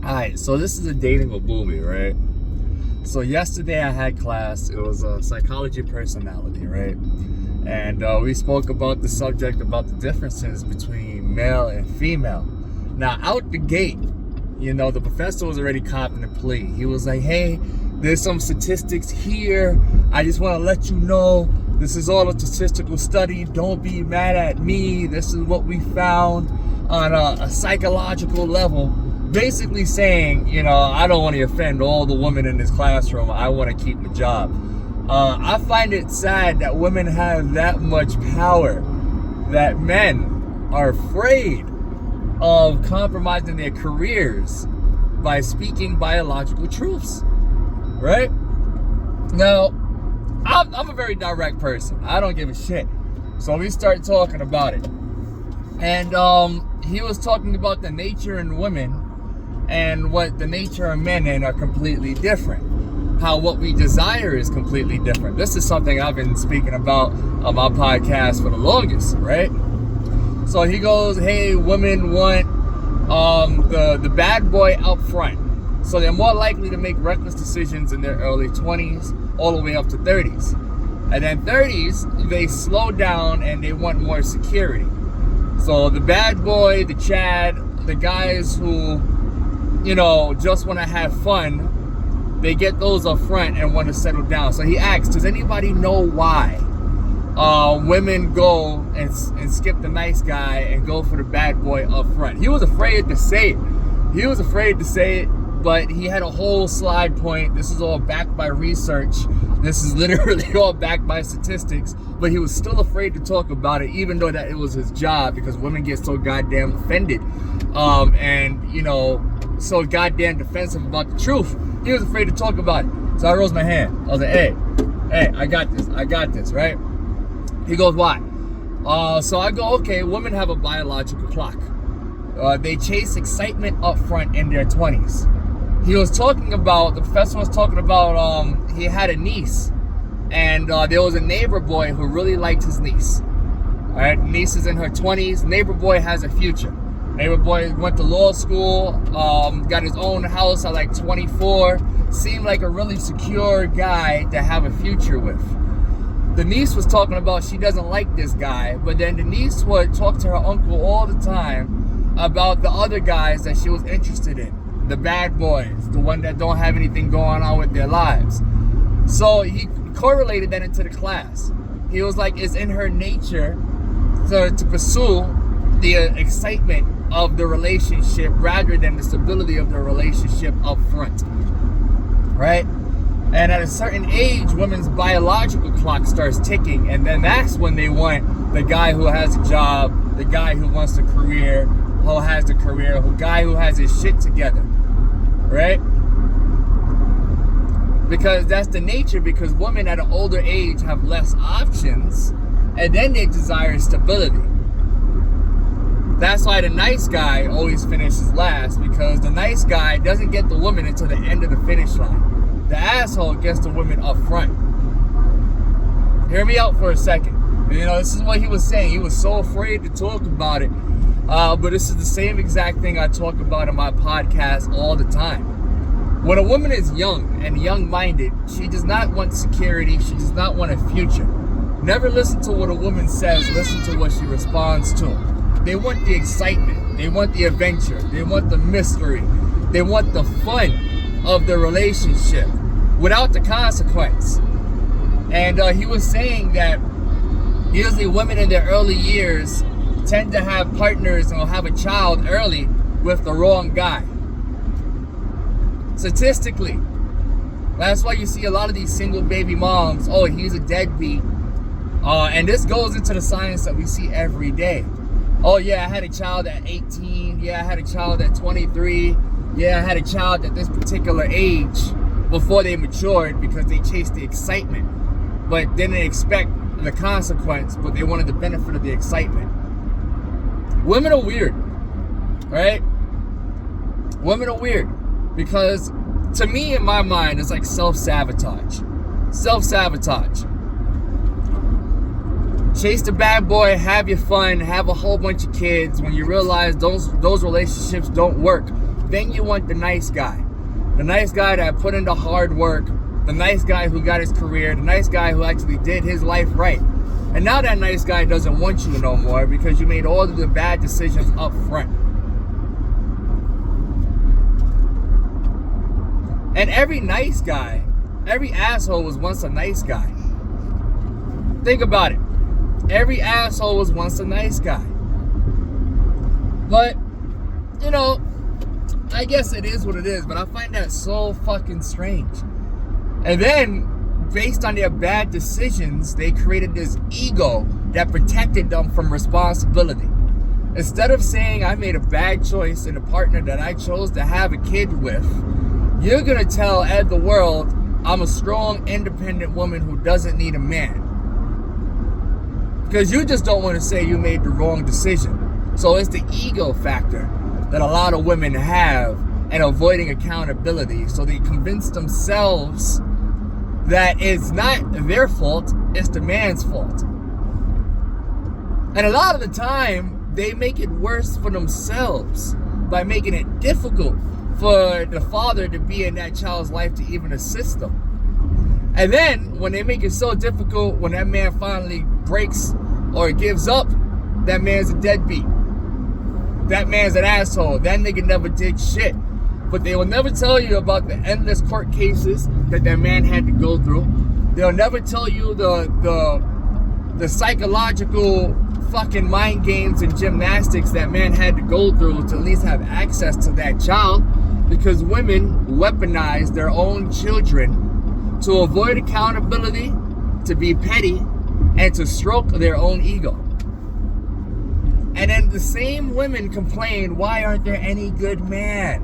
Alright, so this is a dating with boobie, right? So yesterday I had class. It was a psychology personality, right? And we spoke about the subject about the differences between male and female. Now, out the gate, the professor was already copping the plea. He was like, hey, there's some statistics here. I just want to let you know this is all a statistical study. Don't be mad at me. This is what we found on a psychological level. Basically saying, I don't want to offend all the women in this classroom. I want to keep my job. I find it sad that women have that much power, that men are afraid of compromising their careers by speaking biological truths, right? Now, I'm a very direct person. I don't give a shit. So we start talking about it. And he was talking about the nature in women and what the nature of men in are completely different. How what we desire is completely different. This is something I've been speaking about on my podcast for the longest, right? So he goes, hey, women want the bad boy up front. So they're more likely to make reckless decisions in their early 20s all the way up to 30s. And then 30s, they slow down and they want more security. So the bad boy, the Chad, the guys who just want to have fun, they get those up front and want to settle down. So he asks, does anybody know why women go and skip the nice guy and go for the bad boy up front? He was afraid to say it. But he had a whole slide point. This is all backed by research. This is literally all backed by statistics. But he was still afraid to talk about it, even though that it was his job, because women get so goddamn offended. So goddamn defensive about the truth. He was afraid to talk about it. So I rose my hand. I was like, hey, I got this, right? He goes, why? So I go, okay, women have a biological clock. They chase excitement up front in their 20s. The professor was talking about, he had a niece, and there was a neighbor boy who really liked his niece. All right, niece is in her 20s. Neighbor boy has a future. Neighbor boy went to law school, got his own house at like 24. Seemed like a really secure guy to have a future with. The niece was talking about she doesn't like this guy, but then the niece would talk to her uncle all the time about the other guys that she was interested in. The bad boys, the one that don't have anything going on with their lives. So he correlated that into the class. He was like, it's in her nature to pursue the excitement of the relationship rather than the stability of the relationship up front, right? And at a certain age, women's biological clock starts ticking, and then that's when they want the guy who has a job, the guy who wants a career, the guy who has his shit together, right? Because that's the nature, because women at an older age have less options, and then they desire stability. That's why the nice guy always finishes last, because the nice guy doesn't get the woman until the end of the finish line. The asshole gets the woman up front. Hear me out for a second. This is what he was saying. He was so afraid to talk about it. But this is the same exact thing I talk about in my podcast all the time. When a woman is young and young-minded, she does not want security. She does not want a future. Never listen to what a woman says. Listen to what she responds to. They want the excitement. They want the adventure. They want the mystery. They want the fun of the relationship without the consequence. And he was saying that usually women in their early years tend to have partners and will have a child early with the wrong guy. Statistically, that's why you see a lot of these single baby moms, oh, he's a deadbeat. And this goes into the science that we see every day. Oh yeah, I had a child at 18. Yeah, I had a child at 23. Yeah, I had a child at this particular age before they matured because they chased the excitement, but didn't expect the consequence, but they wanted the benefit of the excitement. Women are weird, right? Women are weird because to me, in my mind, it's like self-sabotage. Self-sabotage. Chase the bad boy, have your fun, have a whole bunch of kids. When you realize those relationships don't work, then you want the nice guy. The nice guy that put in the hard work, the nice guy who got his career, the nice guy who actually did his life right. And now that nice guy doesn't want you no more because you made all of the bad decisions up front. And every nice guy, every asshole was once a nice guy. Think about it. Every asshole was once a nice guy. But, you know, I guess it is what it is, but I find that so fucking strange. And then, based on their bad decisions, they created this ego that protected them from responsibility. Instead of saying I made a bad choice in a partner that I chose to have a kid with, you're gonna tell the world I'm a strong, independent woman who doesn't need a man. Because you just don't want to say you made the wrong decision. So it's the ego factor that a lot of women have and avoiding accountability. So they convince themselves that it's not their fault, it's the man's fault. And a lot of the time, they make it worse for themselves by making it difficult for the father to be in that child's life to even assist them. And then, when they make it so difficult, when that man finally breaks or gives up, that man's a deadbeat. That man's an asshole. That nigga never did shit. But they will never tell you about the endless court cases that man had to go through. They'll never tell you the psychological fucking mind games and gymnastics that man had to go through to at least have access to that child, because women weaponize their own children to avoid accountability, to be petty, and to stroke their own ego. And then the same women complain, why aren't there any good men?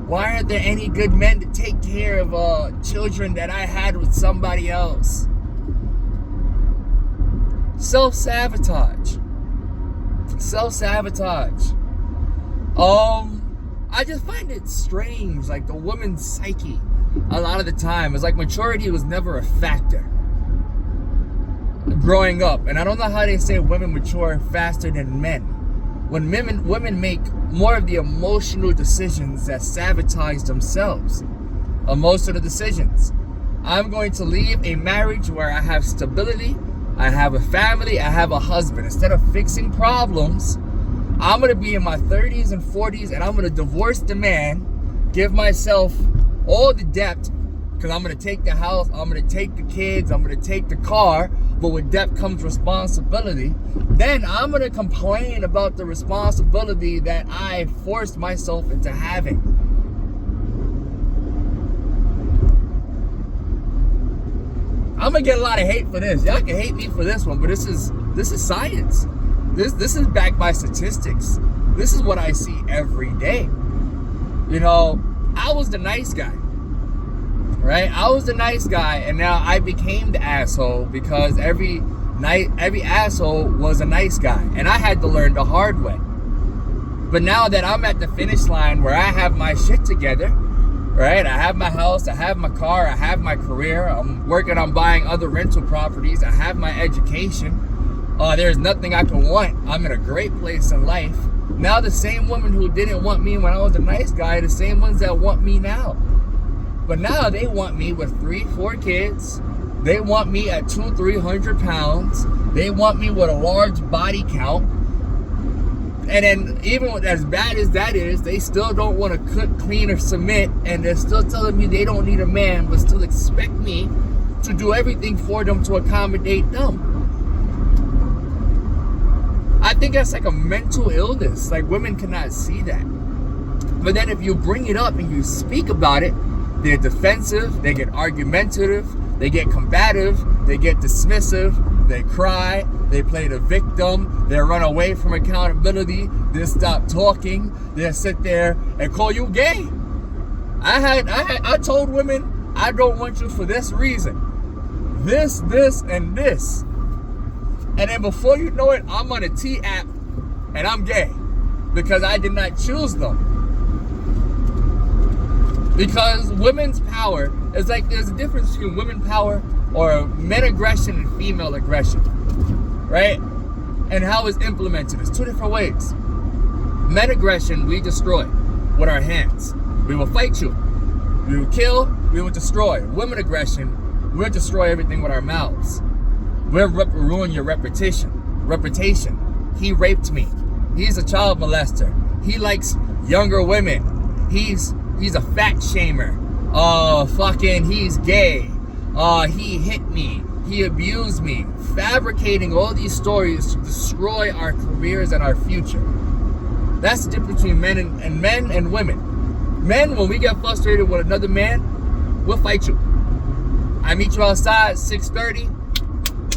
Why aren't there any good men to take care of children that I had with somebody else? Self-sabotage. Self-sabotage. I just find it strange, like the woman's psyche, a lot of the time. It's like maturity was never a factor growing up. And I don't know how they say women mature faster than men. When women make more of the emotional decisions that sabotage themselves. Most of the decisions. I'm going to leave a marriage where I have stability, I have a family, I have a husband. Instead of fixing problems, I'm going to be in my 30s and 40s and I'm going to divorce the man, give myself all the debt, because I'm going to take the house, I'm going to take the kids, I'm going to take the car, but with debt comes responsibility. Then I'm going to complain about the responsibility that I forced myself into having. I'm going to get a lot of hate for this. Y'all can hate me for this one, but this is science. This is backed by statistics. This is what I see every day. You know, I was the nice guy. Right? I was the nice guy, and now I became the asshole because every asshole was a nice guy, and I had to learn the hard way. But now that I'm at the finish line where I have my shit together, right? I have my house, I have my car, I have my career, I'm working on buying other rental properties, I have my education. There's nothing I can want. I'm in a great place in life. Now the same women who didn't want me when I was a nice guy, the same ones that want me now. But now they want me with 3-4 kids. They want me at 200-300 pounds. They want me with a large body count. And then even as bad as that is, they still don't want to cook, clean, or submit. And they're still telling me they don't need a man, but still expect me to do everything for them to accommodate them. I think that's like a mental illness. Like, women cannot see that. But then if you bring it up and you speak about it, they're defensive, they get argumentative, they get combative, they get dismissive, they cry, they play the victim, they run away from accountability, they stop talking, they sit there and call you gay. I told women, I don't want you for this reason. This, and this. And then before you know it, I'm on a T app and I'm gay because I did not choose them. Because women's power is like, there's a difference between women power or men aggression and female aggression, right? And how it's implemented. It's two different ways. Men aggression, we destroy. with our hands. We will fight you. We will kill. We will destroy. Women aggression, we'll destroy everything with our mouths. We'll ruin your reputation. He raped me. He's a child molester. He likes younger women. He's a fat shamer. He's gay. He hit me. He abused me. Fabricating all these stories to destroy our careers and our future. That's the difference between men and women. Men, when we get frustrated with another man, we'll fight you. I meet you outside 6:30.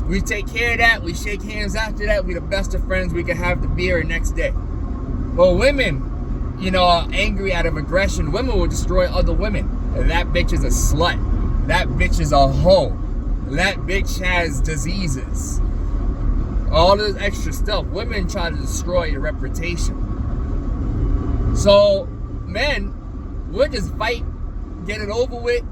We take care of that. We shake hands after that. We the best of friends. We can have the beer the next day. Well, women, are angry out of aggression. Women will destroy other women. And that bitch is a slut. That bitch is a hoe. That bitch has diseases. All this extra stuff. Women try to destroy your reputation. So, men, we'll just fight, get it over with,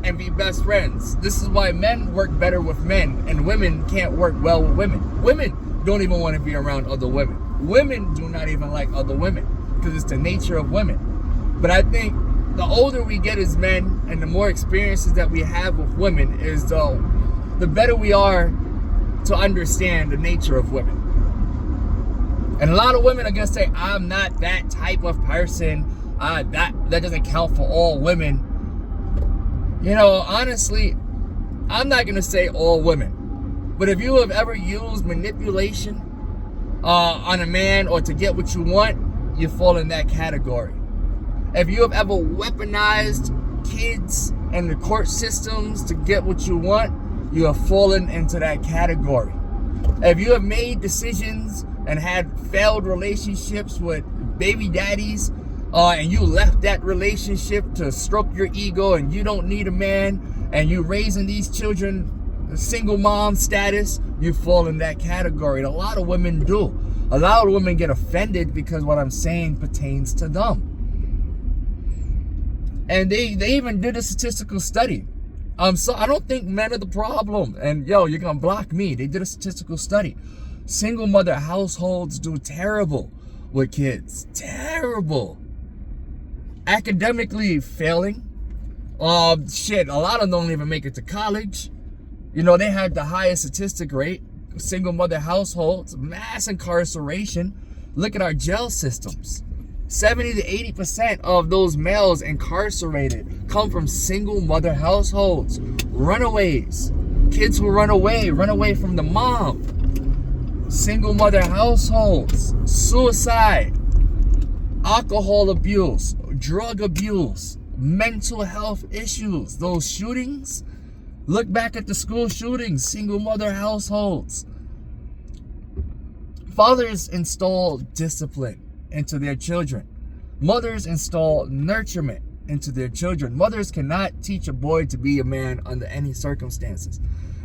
and be best friends. This is why men work better with men, and women can't work well with women. Women don't even want to be around other women. Women do not even like other women, because it's the nature of women. But I think the older we get as men, and the more experiences that we have with women, is the better we are to understand the nature of women. And a lot of women are going to say, I'm not that type of person. That doesn't count for all women. Honestly, I'm not going to say all women. But if you have ever used manipulation on a man or to get what you want, you fall in that category. If you have ever weaponized kids and the court systems to get what you want, you have fallen into that category. If you have made decisions and had failed relationships with baby daddies, and you left that relationship to stroke your ego and you don't need a man, and you raising these children single mom status, you fall in that category. And a lot of women do. A lot of women get offended because what I'm saying pertains to them. And they even did a statistical study. So I don't think men are the problem. And you're gonna block me. They did a statistical study. Single mother households do terrible with kids. Terrible. Academically failing. A lot of them don't even make it to college. They had the highest statistic rate. Single mother households, mass incarceration. Look at our jail systems. 70 to 80% of those males incarcerated come from single mother households. Runaways. Kids who run away from the mom. Single mother households. Suicide. Alcohol abuse. Drug abuse. Mental health issues. Those shootings. Look back at the school shootings. Single mother households. Fathers install discipline into their children. Mothers install nurturement into their children. Mothers cannot teach a boy to be a man under any circumstances,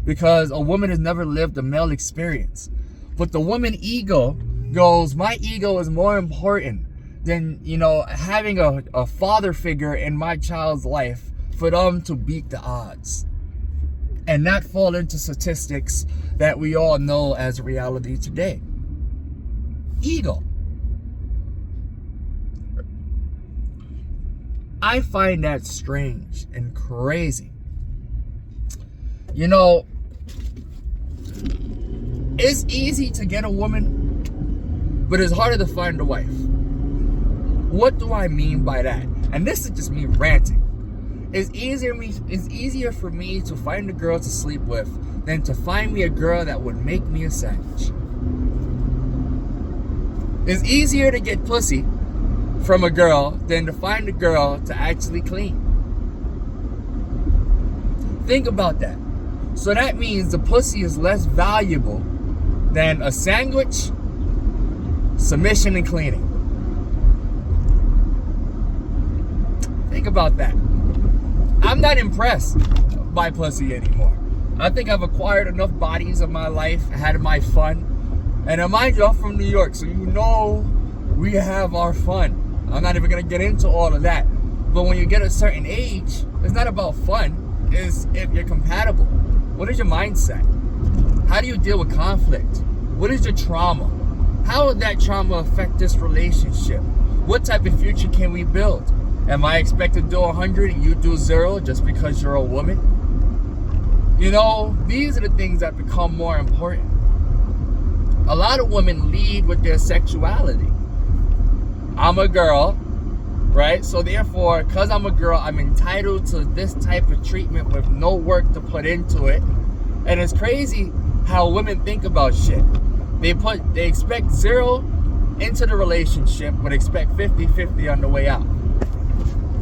because a woman has never lived a male experience. But the woman ego goes, my ego is more important than, having a father figure in my child's life for them to beat the odds and not fall into statistics that we all know as reality today. Ego. I find that strange and crazy. It's easy to get a woman, but it's harder to find a wife. What do I mean by that? And this is just me ranting. It's easier for me to find a girl to sleep with than to find me a girl that would make me a sandwich. It's easier to get pussy from a girl than to find a girl to actually clean. Think about that. So that means the pussy is less valuable than a sandwich, submission, and cleaning. Think about that. I'm not impressed by pussy anymore. I think I've acquired enough bodies of my life, had my fun. And mind you, I'm from New York, so we have our fun. I'm not even going to get into all of that. But when you get a certain age, it's not about fun. It's if you're compatible. What is your mindset? How do you deal with conflict? What is your trauma? How would that trauma affect this relationship? What type of future can we build? Am I expected to do 100 and you do 0 just because you're a woman? You know, these are the things that become more important. A lot of women lead with their sexuality. I'm a girl, right? So therefore, because I'm a girl, I'm entitled to this type of treatment with no work to put into it. And it's crazy how women think about shit. They expect 0 into the relationship, but expect 50-50 on the way out.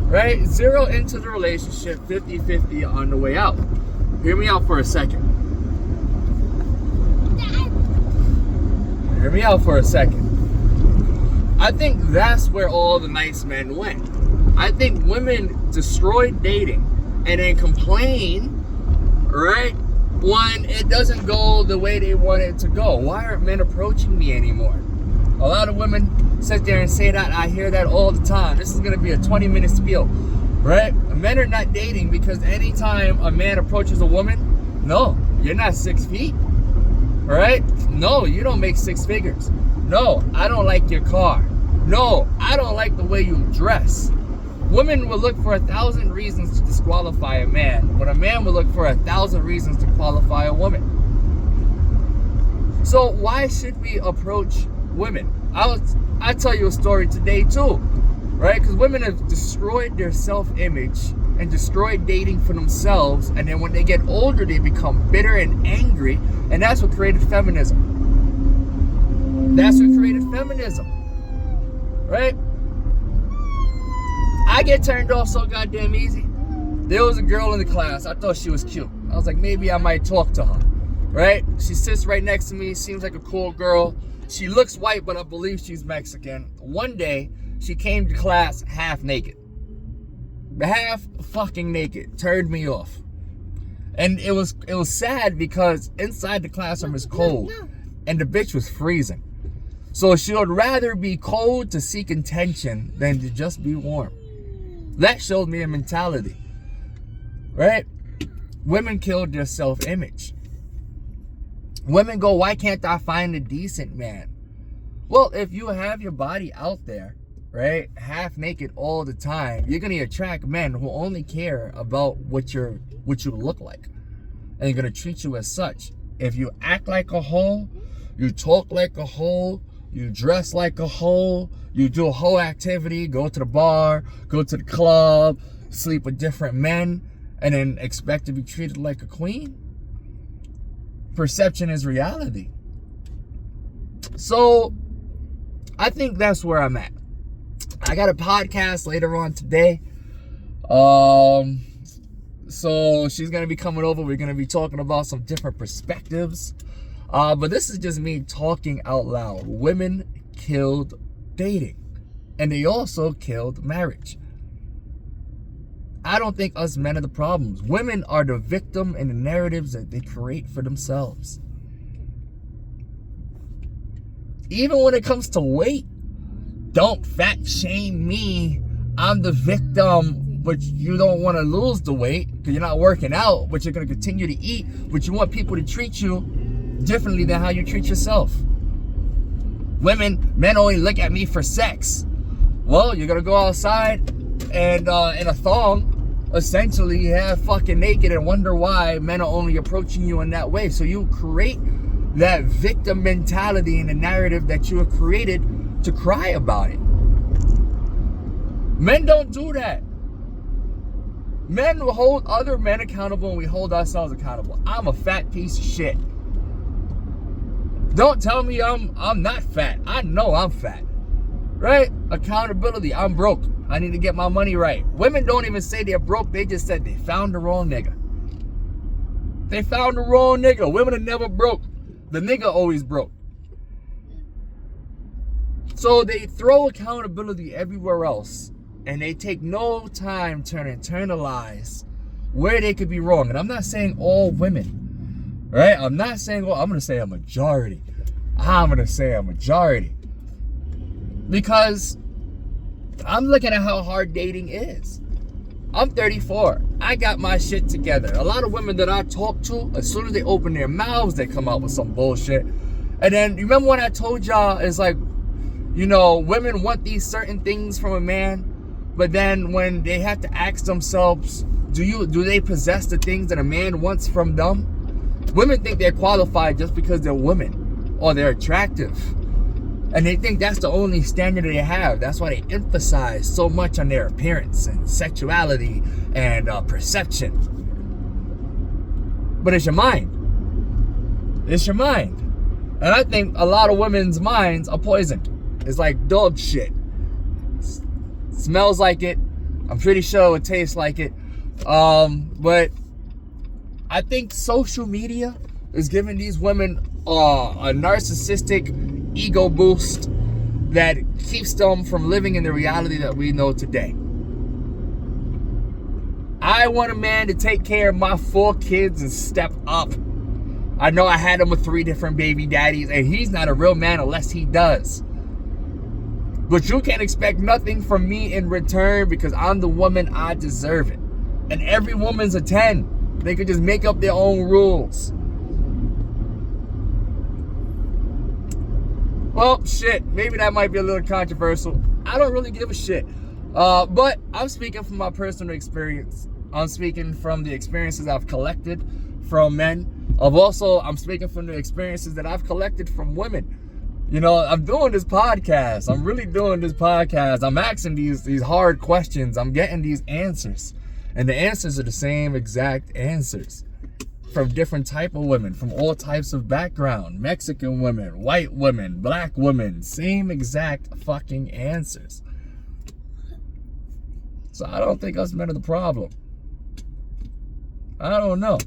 Right? 0 into the relationship, 50-50 on the way out. Hear me out for a second. Hear me out for a second. I think that's where all the nice men went. I think women destroyed dating and then complain, right, when it doesn't go the way they want it to go. Why aren't men approaching me anymore? A lot of women sit there and say that. I hear that all the time. This is going to be a 20-minute spiel, right? Men are not dating because anytime a man approaches a woman, no, you're not 6 feet, right? No, you don't make 6 figures. No, I don't like your car. No, I don't like the way you dress. Women will look for 1,000 reasons to disqualify a man, but a man will look for 1,000 reasons to qualify a woman. So why should we approach women? I tell you a story today too, right? Because women have destroyed their self-image and destroyed dating for themselves, and then when they get older, they become bitter and angry, and that's what created feminism. That's what created feminism, right? I get turned off so goddamn easy. There was a girl in the class. I thought she was cute. I was like, maybe I might talk to her, right? She sits right next to me. Seems like a cool girl. She looks white, but I believe she's Mexican. One day, she came to class half naked. Half fucking naked. Turned me off. And it was sad because inside the classroom is cold. And the bitch was freezing. So she would rather be cold to seek attention than to just be warm. That showed me a mentality, right? Women killed their self-image. Women go, why can't I find a decent man? Well, if you have your body out there, right, half naked all the time, you're going to attract men who only care about what you look like. And they're going to treat you as such. If you act like a hoe, you talk like a hoe, you dress like a hoe, you do a whole activity, go to the bar, go to the club, sleep with different men, and then expect to be treated like a queen? Perception is reality. So, I think that's where I'm at. I got a podcast later on today. So she's going to be coming over. We're going to be talking about some different perspectives. But this is just me talking out loud. Women killed dating. And they also killed marriage. I don't think us men are the problems. Women are the victim in the narratives that they create for themselves. Even when it comes to weight, don't fat shame me. I'm the victim, but you don't want to lose the weight because you're not working out, but you're going to continue to eat, but you want people to treat you differently than how you treat yourself. Men only look at me for sex. Well, you're going to go outside and in a thong, essentially half fucking naked, and wonder why men are only approaching you in that way. So you create that victim mentality in the narrative that you have created to cry about it. Men don't do that. Men will hold other men accountable and we hold ourselves accountable. I'm a fat piece of shit. Don't tell me I'm not fat. I know I'm fat. Right? Accountability. I'm broke. I need to get my money right. Women don't even say they're broke. They just said they found the wrong nigga. They found the wrong nigga. Women are never broke. The nigga always broke. So they throw accountability everywhere else. And they take no time to internalize where they could be wrong. And I'm not saying all women. Right? I'm not saying all. I'm going to say a majority. I'm going to say a majority. Because I'm looking at how hard dating is. I'm 34. I got my shit together. A lot of women that I talk to, as soon as they open their mouths, they come out with some bullshit. And then, you remember when I told y'all, it's like, women want these certain things from a man, but then when they have to ask themselves, do they possess the things that a man wants from them? Women think they're qualified just because they're women or they're attractive. And they think that's the only standard they have. That's why they emphasize so much on their appearance and sexuality and perception. But it's your mind. It's your mind. And I think a lot of women's minds are poisoned. It's like dog shit. Smells like it. I'm pretty sure it tastes like it. But I think social media is giving these women a narcissistic ego boost that keeps them from living in the reality that we know today. I want a man to take care of my 4 kids and step up. I know I had him with 3 different baby daddies, and he's not a real man unless he does. But you can't expect nothing from me in return because I'm the woman, I deserve it. And every woman's a 10. They could just make up their own rules. Well, shit, maybe that might be a little controversial. I don't really give a shit. But I'm speaking from my personal experience. I'm speaking from the experiences I've collected from men. I'm speaking from the experiences that I've collected from women. I'm doing this podcast. I'm really doing this podcast. I'm asking these hard questions. I'm getting these answers. And the answers are the same exact answers. From different type of women, from all types of background. Mexican women, white women, black women. Same exact fucking answers. So I don't think us men are the problem. I don't know.